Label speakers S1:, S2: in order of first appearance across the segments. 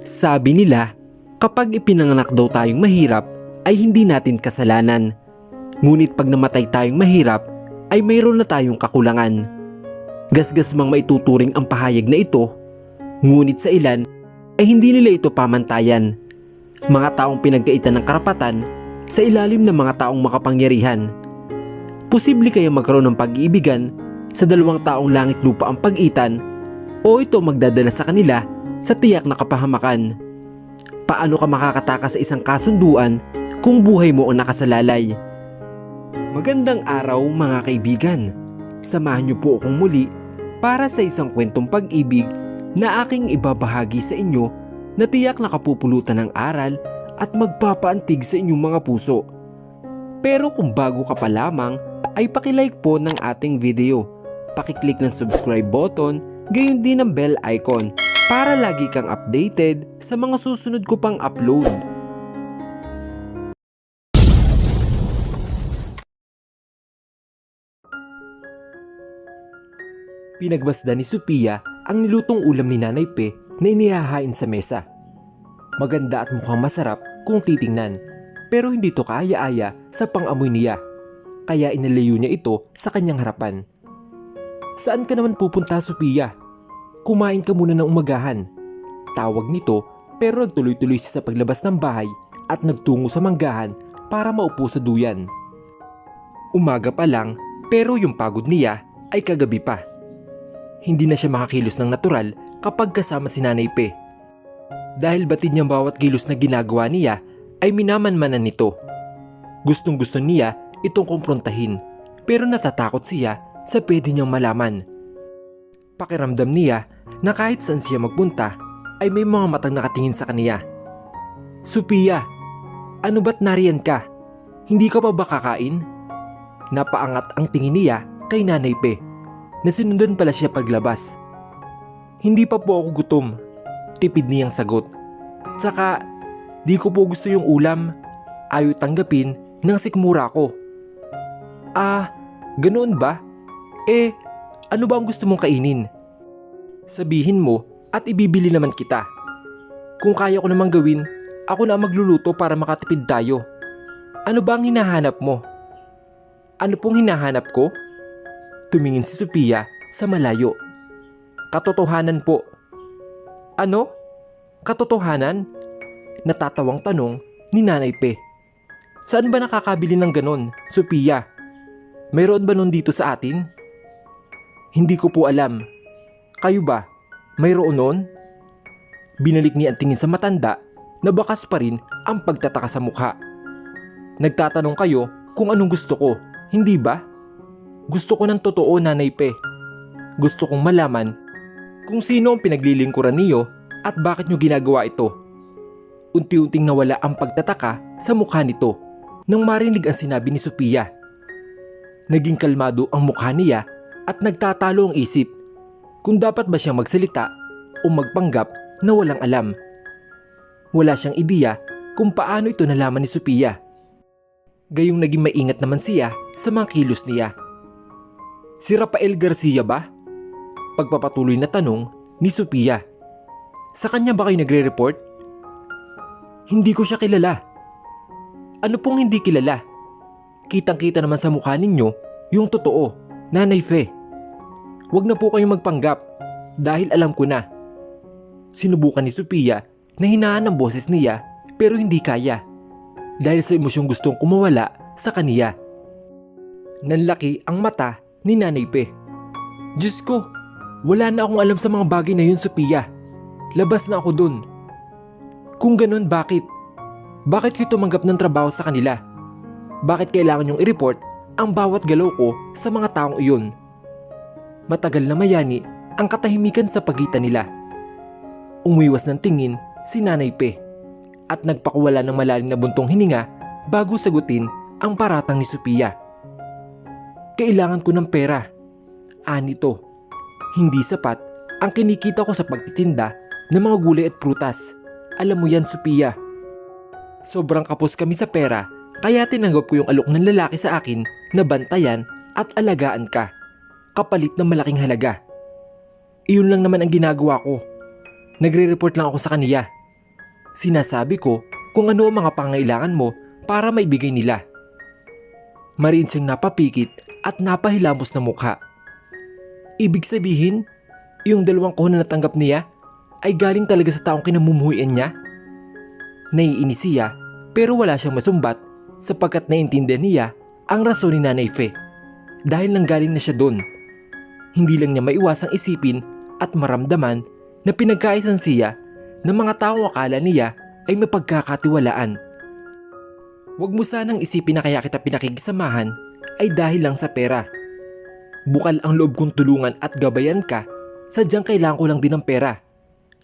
S1: Sabi nila, kapag ipinanganak daw tayong mahirap ay hindi natin kasalanan. Ngunit pag namatay tayong mahirap ay mayroon na tayong kakulangan. Gasgas mang maituturing ang pahayag na ito, ngunit sa ilan ay hindi nila ito pamantayan. Mga taong pinagkaitan ng karapatan sa ilalim ng mga taong makapangyarihan. Posible kaya magkaroon ng pag-iibigan sa dalawang taong langit lupa ang pag-itan o ito magdadala sa kanila sa tiyak na kapahamakan. Paano ka makakatakas sa isang kasunduan kung buhay mo ang nakasalalay? Magandang araw mga kaibigan. Samahan niyo po akong muli para sa isang kwentong pag-ibig na aking ibabahagi sa inyo na tiyak na kapupulutan ng aral at magpapaantig sa inyong mga puso. Pero kung bago ka pa lamang ay pakilike po ng ating video. Pakiclick ng subscribe button, gayon din ang bell icon para lagi kang updated sa mga susunod ko pang upload. Pinagmasdan ni Sophia ang nilutong ulam ni Nanay Pe na inihahain sa mesa. Maganda at mukhang masarap kung titingnan, pero hindi to kaaya-aya sa pang-amoy niya, kaya inalayo niya ito sa kanyang harapan. Saan ka naman pupunta, Sophia? Kumain ka muna ng umagahan. Tawag nito, pero nagtuloy-tuloy siya sa paglabas ng bahay at nagtungo sa manggahan para maupo sa duyan. Umaga pa lang, pero yung pagod niya ay kagabi pa. Hindi na siya makakilos ng natural kapag kasama si Nanay Pe. Dahil batid niyang bawat kilos na ginagawa niya ay minamanmanan nito. Gustong gusto niya itong kumprontahin, pero natatakot siya sa pwede niyang malaman. Pakiramdam niya na kahit saan siya magpunta ay may mga matang nakatingin sa kaniya. Sophia, ano ba't nariyan ka? Hindi ka pa ba kakain? Napaangat ang tingin niya kay Nanay Pe. Nasinundan pala siya paglabas. Hindi pa po ako gutom, tipid niyang sagot. Tsaka, di ko po gusto yung ulam. Ayaw tanggapin ng sikmura ko. Ah, ganoon ba? Ano ba ang gusto mong kainin? Sabihin mo at ibibili naman kita. Kung kaya ko namang gawin, ako na ang magluluto para makatipid tayo. Ano ba ang hinahanap mo? Ano pong hinahanap ko? Tumingin si Sophia sa malayo. Katotohanan po. Ano? Katotohanan? Natatawang tanong ni Nanay Pe. Saan ba nakakabili ng ganon, Sophia? Mayroon ba nun dito sa atin? Hindi ko po alam. Kayo ba? Mayroon nun? Binalik niya ang tingin sa matanda na bakas pa rin ang pagtataka sa mukha. Nagtatanong kayo kung anong gusto ko, hindi ba? Gusto ko ng totoo, Nanay Pe. Gusto kong malaman kung sino ang pinaglilingkuran niyo at bakit niyo ginagawa ito. Unti-unting nawala ang pagtataka sa mukha nito nang marinig ang sinabi ni Sophia. Naging kalmado ang mukha niya at nagtatalo ang isip kung dapat ba siyang magsalita o magpanggap na walang alam. Wala siyang ideya kung paano ito nalaman ni Sophia. Gayong naging maingat naman siya sa mga kilos niya. Si Rafael Garcia ba? Pagpapatuloy na tanong ni Sophia. Sa kanya ba kayo nagre-report? Hindi ko siya kilala. Ano pong hindi kilala? Kitang-kita naman sa mukha ninyo yung totoo, Nanay Fe. Huwag na po kayong magpanggap dahil alam ko na. Sinubukan ni Sophia na hinaan ang boses niya pero hindi kaya dahil sa emosyong gustong kumawala sa kaniya. Nanlaki ang mata ni Nanay Pe. Diyos ko, wala na akong alam sa mga bagay na yun, Sophia. Labas na ako dun. Kung ganun, bakit? Bakit kayo tumanggap ng trabaho sa kanila? Bakit kailangan yung i-report ang bawat galaw ko sa mga taong iyon? Matagal na mayani ang katahimikan sa pagitan nila. Umiwas ng tingin si Nanay Pe at nagpakuwala ng malalim na buntong hininga bago sagutin ang paratang ni Sophia. Kailangan ko ng pera. Anito, hindi sapat ang kinikita ko sa pagtitinda ng mga gulay at prutas. Alam mo yan, Sophia. Sobrang kapos kami sa pera kaya tinanggap ko yung alok ng lalaki sa akin na bantayan at alagaan ka. Kapalit ng malaking halaga. Iyon lang naman ang ginagawa ko. Nagre-report lang ako sa kaniya. Sinasabi ko kung ano ang mga pangailangan mo para maibigay nila. Mariin siyang napapikit at napahilamos na mukha. Ibig sabihin, yung 2 kahon na natanggap niya ay galing talaga sa taong kinamumuhian niya? Naiinis siya pero wala siyang masumbat sapagkat naintindihan niya ang rason ni Nanay Fe. Dahil nanggaling na siya doon. Hindi lang niya maiwasang isipin at maramdaman na pinagkaisan siya ng mga taong akala niya ay mapagkakatiwalaan. Huwag mo sanang isipin na kaya kita pinakikisamahan ay dahil lang sa pera. Bukal ang loob kong tulungan at gabayan ka, sadyang kailangan ko lang din ng pera.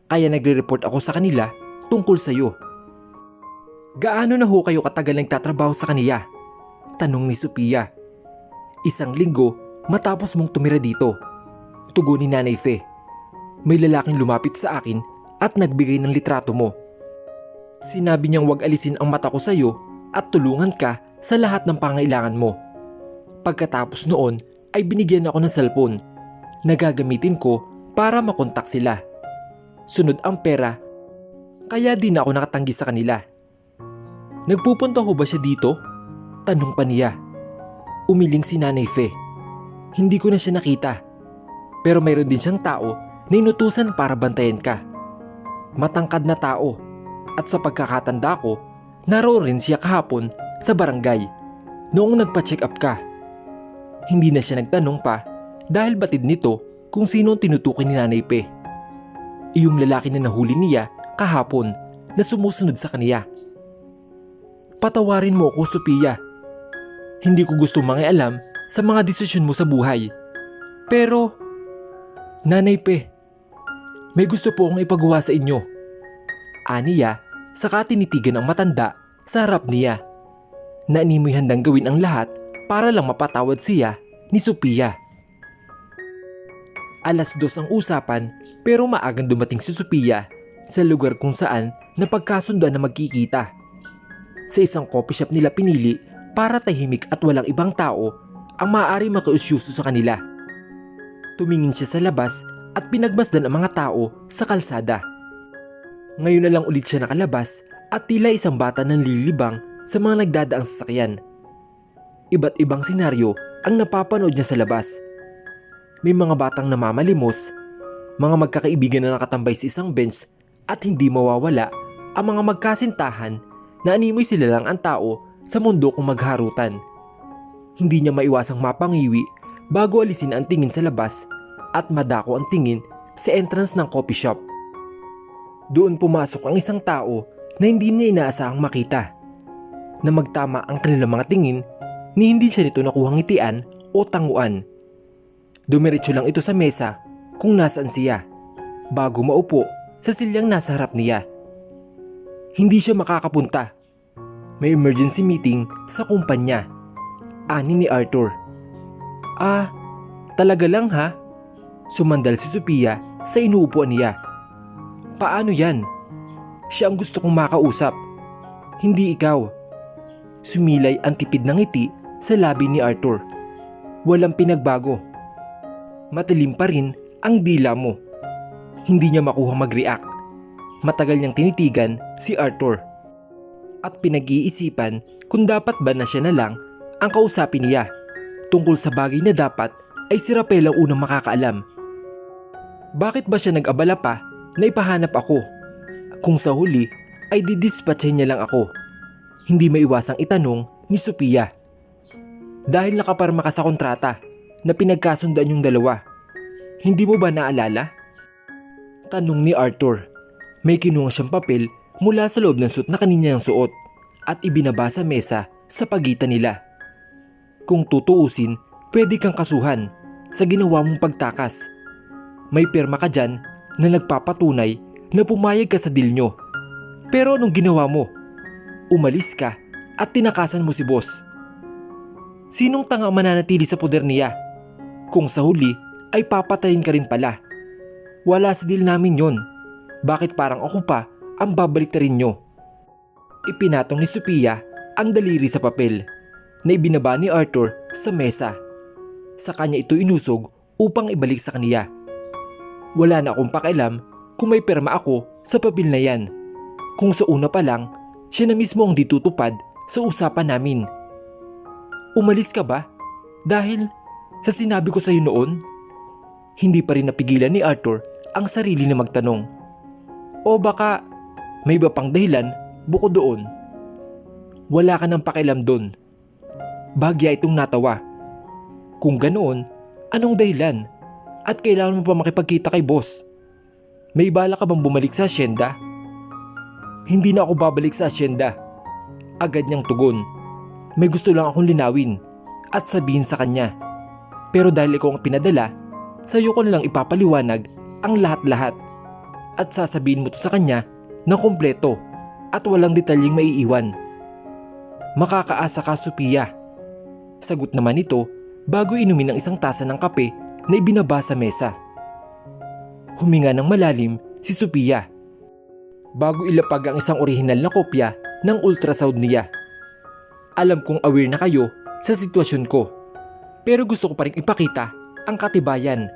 S1: Kaya nagre-report ako sa kanila tungkol sa iyo. Gaano na ho kayo katagal nagtatrabaho sa kaniya? Tanong ni Sophia. 1 linggo matapos mong tumira dito. Tugon ni Nanay Fe. May lalaking lumapit sa akin at nagbigay ng litrato mo. Sinabi niyang wag alisin ang mata ko sa iyo at tulungan ka sa lahat ng pangailangan mo. Pagkatapos noon ay binigyan ako ng cellphone na gagamitin ko para makontak sila. Sunod ang pera, kaya di na ako nakatanggi sa kanila. Nagpupunta ho ba siya dito? Tanong pa niya. Umiling si Nanay Fe. Hindi ko na siya nakita. Pero mayroon din siyang tao na inutusan para bantayan ka. Matangkad na tao. At sa pagkakatanda ko, naroon rin siya kahapon sa barangay noong nagpa-check up ka. Hindi na siya nagtanong pa dahil batid nito kung sino ang tinutukoy ni Nanay Pe. Iyong lalaki na nahuli niya kahapon na sumusunod sa kaniya. Patawarin mo ako, Sophia. Hindi ko gusto mangialam sa mga desisyon mo sa buhay. Pero, Nanay Pe, may gusto po akong ipagawa sa inyo. Aniya, saka tinitigan ang matanda sa harap niya. Naanimoy handang gawin ang lahat para lang mapatawad siya ni Sophia. 2:00 ang usapan pero maagang dumating si Sophia sa lugar kung saan napagkasunduan na magkikita. Sa isang coffee shop nila pinili para tahimik at walang ibang tao ang maaari makiusyuso sa kanila. Tumingin siya sa labas at pinagmasdan ang mga tao sa kalsada. Ngayon na lang ulit siya nakalabas at tila isang bata nang lilibang sa mga nagdadaang sasakyan. Iba't ibang senaryo ang napapanood niya sa labas. May mga batang namamalimos, mga magkakaibigan na nakatambay sa isang bench at hindi mawawala ang mga magkasintahan na animoy sila lang ang tao sa mundo kung magharutan. Hindi niya maiwasang mapangiwi bago alisin ang tingin sa labas at madako ang tingin sa entrance ng coffee shop. Doon pumasok ang isang tao na hindi niya inaasahang makita. Na magtama ang kanilang mga tingin ni hindi siya nito nakuhang ngitian o tanguan. Dumiretso lang ito sa mesa kung nasaan siya bago maupo sa silyang nasa harap niya. Hindi siya makakapunta. May emergency meeting sa kumpanya. Ani ni Arthur. Talaga lang ha? Sumandal si Sophia sa inuupuan niya. Paano yan? Siya ang gusto kong makausap. Hindi ikaw. Sumilay ang tipid ng ngiti sa labi ni Arthur. Walang pinagbago. Matilim pa rin ang dila mo. Hindi niya makuha mag-react. Matagal niyang tinitigan si Arthur. At pinag-iisipan kung dapat ba na siya na lang ang kausapin niya tungkol sa bagay na dapat ay si Rapel ang unang makakaalam. Bakit ba siya nag-abala pa na ipahanap ako? Kung sa huli ay didispatchin niya lang ako. Hindi maiwasang itanong ni Sophia. Dahil nakaparma ka sa kontrata na pinagkasundan yung dalawa. Hindi mo ba naalala? Tanong ni Arthur. May kinuha siyang papel mula sa loob ng suit na kanina niyang suot at ibinaba sa mesa sa pagitan nila. Kung tutuusin, pwede kang kasuhan sa ginawa mong pagtakas. May pirma ka dyan na nagpapatunay na pumayag ka sa deal nyo. Pero anong ginawa mo? Umalis ka at tinakasan mo si boss. Sinong tanga mananatili sa poder niya? Kung sa huli ay papatayin ka rin pala. Wala sa deal namin yon. Bakit parang ako pa ang babaliktarin nyo? Ipinatong ni Sophia ang daliri sa papel na ibinaba ni Arthur sa mesa. Sa kanya ito inusog upang ibalik sa kaniya. Wala na akong pakialam kung may perma ako sa papel na yan. Kung sa una pa lang, siya na mismo ang ditutupad sa usapan namin. Umalis ka ba? Dahil sa sinabi ko sa iyo noon? Hindi pa rin napigilan ni Arthur ang sarili na magtanong. O baka may iba pang dahilan bukod doon? Wala ka nang pakialam doon. Bagya itong natawa. Kung ganoon, anong dahilan? At kailangan mo pa makipagkita kay boss? May bala ka bang bumalik sa asyenda? Hindi na ako babalik sa asyenda. Agad niyang tugon. May gusto lang akong linawin at sabihin sa kanya. Pero dahil ikaw ang pinadala, sa'yo ko lang ipapaliwanag ang lahat-lahat. At sasabihin mo to sa kanya ng kumpleto at walang detalyeng maiiwan. Makakaasa ka, Sophia. Sagot naman ito bago inumin ng isang tasa ng kape na ibinaba sa mesa. Huminga ng malalim si Sophia bago ilapag ang isang orihinal na kopya ng ultrasound niya. Alam kong aware na kayo sa sitwasyon ko, pero gusto ko pa rin ipakita ang katibayan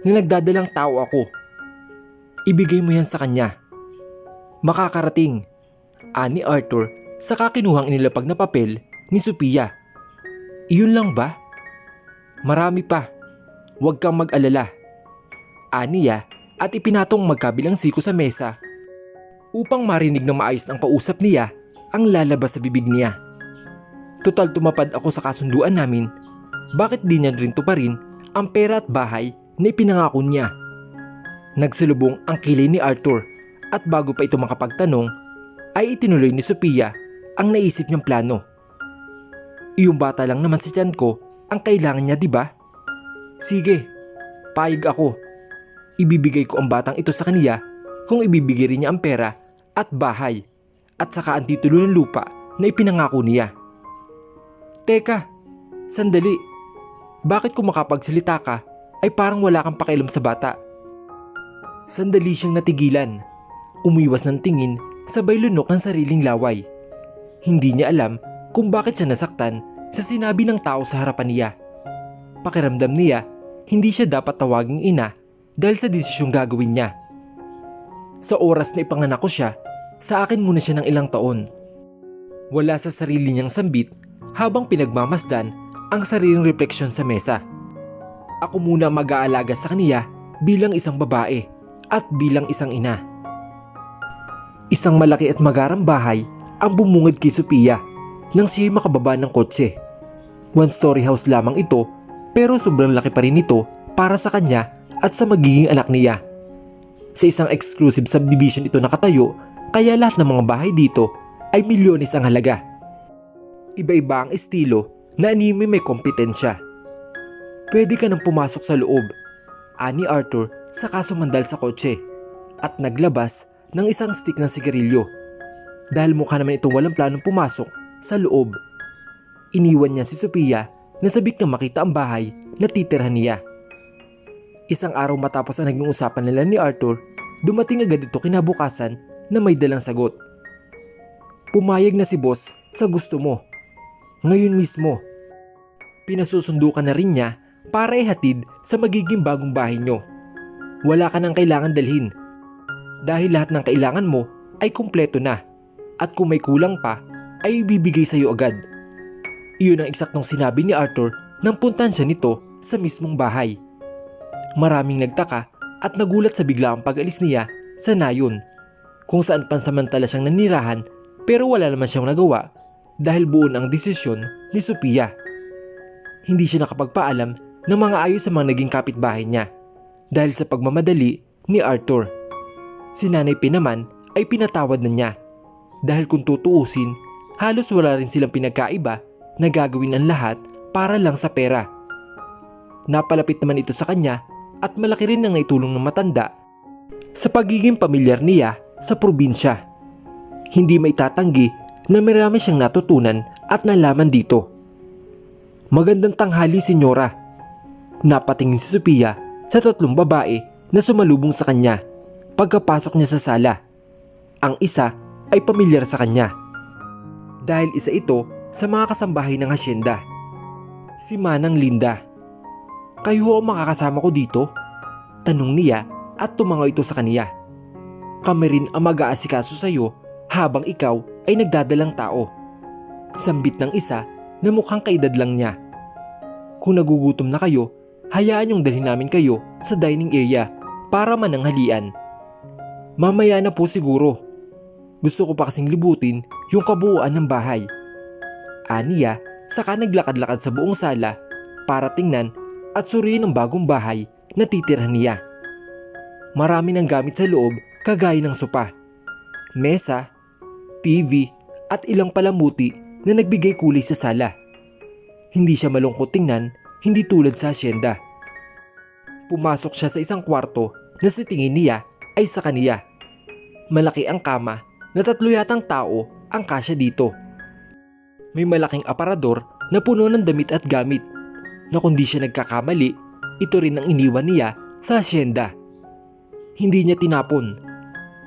S1: na nagdadalang tao ako. Ibigay mo yan sa kanya. Makakarating, ani Arthur sa kinuhang inilapag na papel ni Sophia. Iyon lang ba? Marami pa. Huwag kang mag-alala. Aniya at ipinatong magkabilang siko sa mesa upang marinig ng maayos ng kausap niya ang lalabas sa bibig niya. Total tumapad ako sa kasunduan namin, bakit di niya rin tuparin ang pera at bahay na ipinangako niya? Nagsulubong ang kilay ni Arthur at bago pa ito makapagtanong ay itinuloy ni Sophia ang naisip niyang plano. Iyong bata lang naman si tiyan ko ang kailangan niya, di ba? Sige, payag ako. Ibibigay ko ang batang ito sa kaniya kung ibibigay rin niya ang pera at bahay at saka ang titulo ng lupa na ipinangako niya. Teka, sandali. Bakit kung makapagsalita ka ay parang wala kang pakialam sa bata? Sandali siyang natigilan. Umiwas ng tingin sabay lunok ng sariling laway. Hindi niya alam kung bakit siya nasaktan sa sinabi ng tao sa harapan niya. Pakiramdam niya, hindi siya dapat tawaging ina dahil sa desisyong gagawin niya. Sa oras na ipanganak ko siya, sa akin muna siya ng ilang taon. Wala sa sarili niyang sambit habang pinagmamasdan ang sariling refleksyon sa mesa. Ako muna mag-aalaga sa kaniya bilang isang babae at bilang isang ina. Isang malaki at magarang bahay ang bumungad kay Sophia nang siya'y makababa ng kotse. One-story house lamang ito pero sobrang laki pa rin ito para sa kanya at sa magiging anak niya. Sa isang exclusive subdivision ito nakatayo kaya lahat ng mga bahay dito ay milyones ang halaga. Iba-iba ang estilo na anime may kompetensya. Pwede ka nang pumasok sa loob, ani Arthur saka sumandal sa kotse at naglabas ng isang stick ng sigarilyo. Dahil mukha naman itong walang planong pumasok sa loob. Iniwan niya si Sophia na sabik na makita ang bahay na titirhan niya. Isang araw matapos ang naging usapan nila ni Arthur, dumating agad ito kinabukasan na may dalang sagot. Pumayag na si boss sa gusto mo. Ngayon mismo. Pinasusundo ka na rin niya para ihatid sa magiging bagong bahay nyo. Wala ka nang kailangan dalhin. Dahil lahat ng kailangan mo ay kumpleto na. At kung may kulang pa, ay ibibigay sa iyo agad. Iyon ang eksaktong sinabi ni Arthur nang puntahan siya nito sa mismong bahay. Maraming nagtaka at nagulat sa biglaang pag-alis niya sa nayon, kung saan pansamantala siyang nanirahan pero wala naman siyang nagawa dahil buo na ang desisyon ni Sophia. Hindi siya nakapagpaalam ng mga ayos sa mga naging kapitbahay niya dahil sa pagmamadali ni Arthur. Si Nanay P naman ay pinatawad na niya dahil kung tutuusin, halos wala rin silang pinagkaiba na gagawin ang lahat para lang sa pera. Napalapit naman ito sa kanya at malaki rin ang naitulong ng matanda sa pagiging pamilyar niya sa probinsya. Hindi maitatanggi na marami siyang natutunan at nalaman dito. Magandang tanghali, senyora. Napatingin si Sophia sa tatlong babae na sumalubong sa kanya pagkapasok niya sa sala. Ang isa ay pamilyar sa kanya dahil isa ito sa mga kasambahay ng hasyenda. Si Manang Linda. Kayo ang makakasama ko dito? Tanong niya at tumangaw ito sa kaniya. Kami rin ang mag-aasikaso sa iyo habang ikaw ay nagdadalang tao. Sambit ng isa na mukhang kaedad lang niya. Kung nagugutom na kayo, hayaan yung dalhin namin kayo sa dining area para mananghalian. Mamaya na po siguro. Gusto ko pa kasing libutin yung kabuuan ng bahay. Aniya, saka naglakad-lakad sa buong sala para tingnan at suriin ang bagong bahay na titirhan niya. Marami ng gamit sa loob kagaya ng sopa, mesa, TV at ilang palamuti na nagbigay kulay sa sala. Hindi siya malungkot tingnan, hindi tulad sa asyenda. Pumasok siya sa isang kwarto na sa tingin niya ay sa kaniya. Malaki ang kama na 3 yatang tao ang kasya dito. May malaking aparador na puno ng damit at gamit na kung di siya nagkakamali, ito rin ang iniwan niya sa asyenda. Hindi niya tinapon.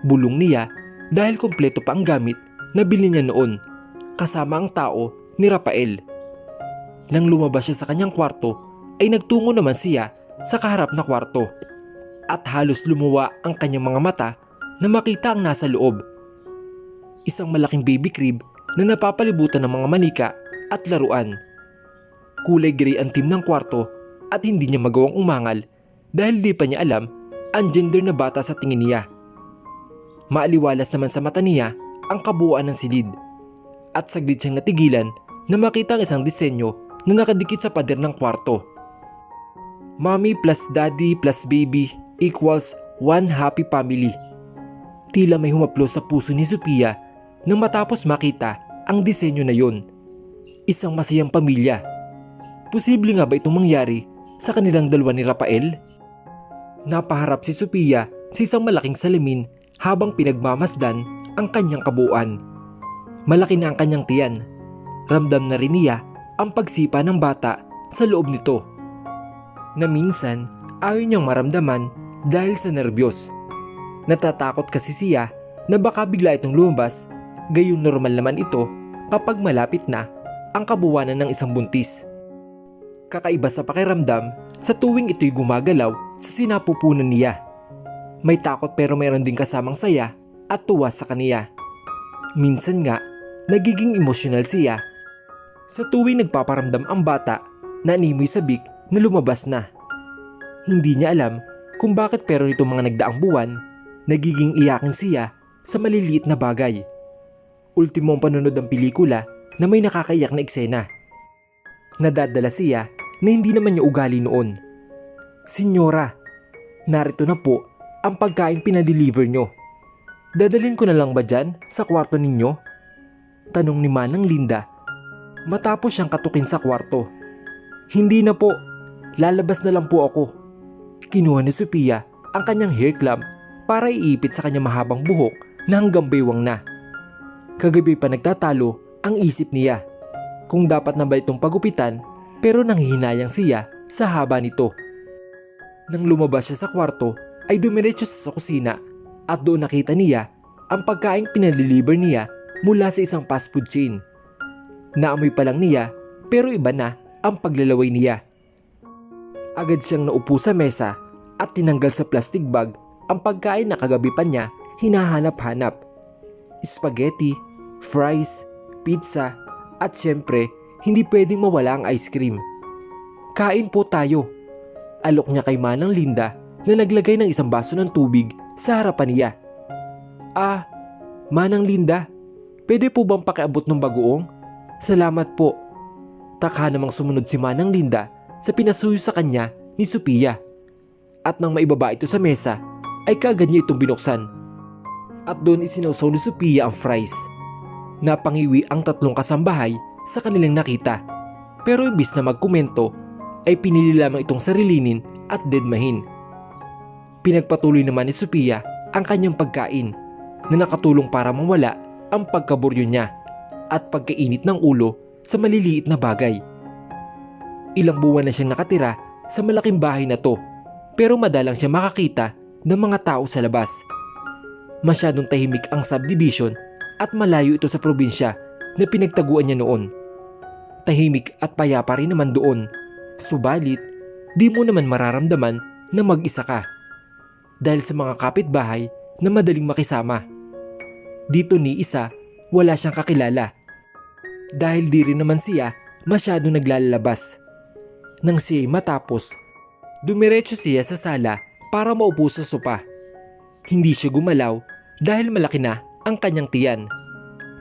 S1: Bulong niya dahil kompleto pa ang gamit na bili niya noon kasama ang tao ni Rafael. Nang lumabas siya sa kanyang kwarto ay nagtungo naman siya sa kaharap na kwarto at halos lumuwa ang kanyang mga mata na makita ang nasa loob. Isang malaking baby crib na napapalibutan ng mga manika at laruan. Kulay gray ang team ng kwarto at hindi niya magawang umangal dahil di pa niya alam ang gender na bata sa tingin niya. Maaliwalas naman sa mata niya ang kabuuan ng silid at saglit siyang natigilan na makita ang isang disenyo na nakadikit sa pader ng kwarto. Mommy plus daddy plus baby equals one happy family. Tila may humaplos sa puso ni Sophia nang matapos makita ang disenyo na yon. Isang masayang pamilya. Posible nga ba itong mangyari sa kanilang dalawa ni Rafael? Napaharap si Sophia sa isang malaking salamin habang pinagmamasdan ang kanyang kabuuan. Malaki na ang kanyang tiyan. Ramdam na rin niya ang pagsipa ng bata sa loob nito. Na minsan ayaw niyang maramdaman dahil sa nerbiyos. Natatakot kasi siya na baka bigla itong lumabas, gayong normal naman ito kapag malapit na ang kabuuanan ng isang buntis. Kakaiba sa pakiramdam sa tuwing ito'y gumagalaw sa sinapupunan niya. May takot pero mayroon din kasamang saya at tuwa sa kaniya. Minsan nga, nagiging emosyonal siya sa tuwing nagpaparamdam ang bata na animoy sabik na lumabas na. Hindi niya alam kung bakit pero nitong mga nagdaang buwan, nagiging iyakin siya sa maliliit na bagay. Ultimo ang panonood ng pelikula na may nakakaiyak na eksena. Nadadala siya na hindi naman niya ugali noon. Senyora, narito na po ang pagkain pinadeliver nyo. Dadalhin ko na lang ba dyan sa kwarto ninyo? Tanong ni Manang Linda matapos siyang katukin sa kwarto. Hindi na po, lalabas na lang po ako. Kinuha ni Sophia ang kanyang hair clamp para iipit sa kanyang mahabang buhok na hanggang baywang na. Kagabi pa nagtatalo ang isip niya kung dapat na ba itong pagupitan pero nanghihinayang siya sa haba nito. Nang lumabas siya sa kwarto ay dumiretso sa kusina at doon nakita niya ang pagkaing pinadeliver niya mula sa isang fast food chain. Naamoy pa lang niya pero iba na ang paglalaway niya. Agad siyang naupo sa mesa at tinanggal sa plastic bag ang pagkain na kagabi pa niya hinahanap-hanap. Spaghetti, fries, pizza at syempre hindi pwedeng mawala ang ice cream. Kain po tayo. Alok niya kay Manang Linda na naglagay ng isang baso ng tubig sa harapan niya. Manang Linda, pwede po bang pakiabot ng bagoong? Salamat po. Takha namang sumunod si Manang Linda sa pinasuyo sa kanya ni Sophia. At nang maibaba ito sa mesa, ay kaagad niya itong binuksan. At doon isinausaw ni Sophia ang fries. Napangiwi ang 3 kasambahay sa kanilang nakita. Pero imbis na magkomento, ay pinili lamang itong sarilinin at dedmahin. Pinagpatuloy naman ni Sophia ang kanyang pagkain na nakatulong para mawala ang pagkaburyo niya at pagkainit ng ulo sa maliliit na bagay. Ilang buwan na siyang nakatira sa malaking bahay na to pero madalang siya makakita ng mga tao sa labas. Masyadong tahimik ang subdivision at malayo ito sa probinsya na pinagtaguan niya noon. Tahimik at payapa rin naman doon, subalit di mo naman mararamdaman na mag-isa ka dahil sa mga kapitbahay na madaling makisama. Dito ni isa, wala siyang kakilala. Dahil di rin naman siya masyado naglalabas. Nang siya'y matapos, dumiretso siya sa sala para maupo sa sopa. Hindi siya gumalaw dahil malaki na ang kanyang tiyan.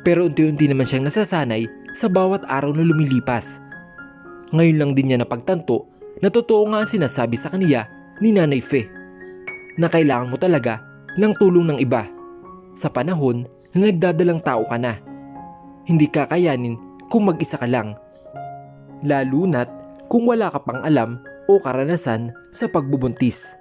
S1: Pero unti-unti naman siyang nasasanay sa bawat araw na lumilipas. Ngayon lang din niya napagtanto na totoo nga ang sinasabi sa kaniya ni Nanay Fe, na kailangan mo talaga ng tulong ng iba sa panahon na nagdadalang tao ka na. Hindi kakayanin kung mag-isa ka lang, lalo na't kung wala ka pang alam o karanasan sa pagbubuntis.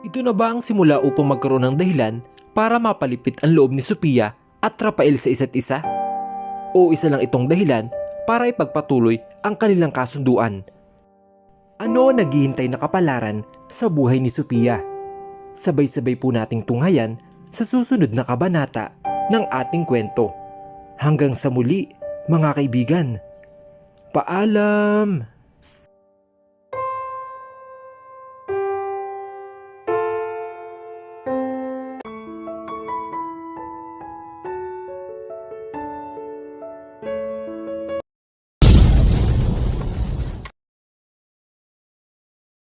S1: Ito na ba ang simula upang magkaroon ng dahilan para mapalipit ang loob ni Sophia at Rafael sa isa't isa? O isa lang itong dahilan para ipagpatuloy ang kanilang kasunduan? Ano ang naghihintay na kapalaran sa buhay ni Sophia? Sabay-sabay po nating tunghayan sa susunod na kabanata ng ating kwento. Hanggang sa muli, mga kaibigan. Paalam!